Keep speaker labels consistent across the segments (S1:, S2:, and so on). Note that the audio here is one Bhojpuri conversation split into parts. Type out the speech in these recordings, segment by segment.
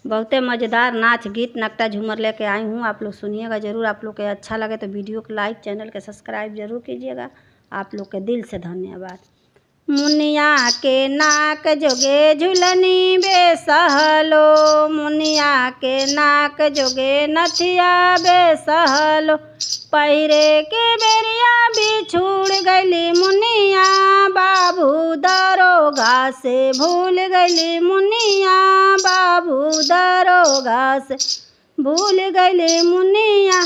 S1: बहुते मज़ेदार नाच गीत नकटा झूमर लेके आई हूँ। आप लोग सुनिएगा ज़रूर। आप लोग के अच्छा लगे तो वीडियो को लाइक, चैनल के सब्सक्राइब जरूर कीजिएगा। आप लोग के दिल से धन्यवाद। मुनिया के नाक जोगे झुलनी बेसहलो, मुनिया के नाक जोगे नथिया बेसहलो, पहिरे के बेरिया बिछुड़ गईली मुनिया, बाबू दरोगा से भूल गईली मुनिया, बाबू दरोगा से भूल गईली मुनिया,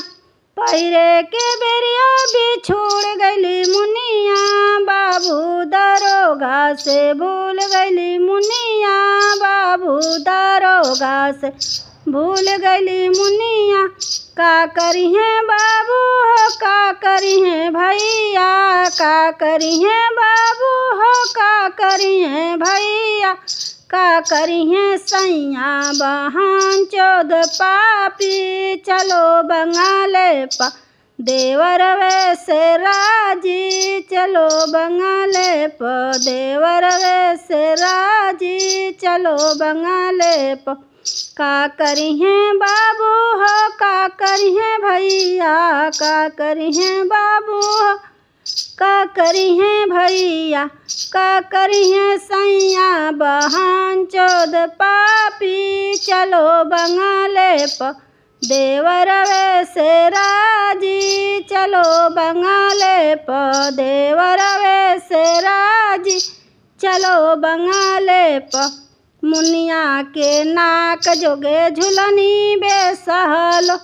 S1: पहिरे के बेरिया बिछुड़ गईली मुनिया, बाबू दरोगा से भूल गईली मुनिया, बाबू दरोगा से भूल गईली मुनिया। का करी है बाबू हो, का करी है भैया, का करी है बाबू हो, का करी है भैया, का करी है सैया बहन चौद पापी, चलो बंगाले पा देवर वैसे राजी, चलो बंगाले प देवर वैसे राजी, चलो बंगाले प। का करी है बाबू हो, का करी है भैया, का करी है बाबू हो, का करी है भैया, का करी है सैया बहन चौद पापी, चलो बंगाले प देवर वैसे राजी, चलो बंगाले प देवर वैसे राजी, चलो बंगाले प। मुनिया के नाक जोगे झुलनी बेसहलो,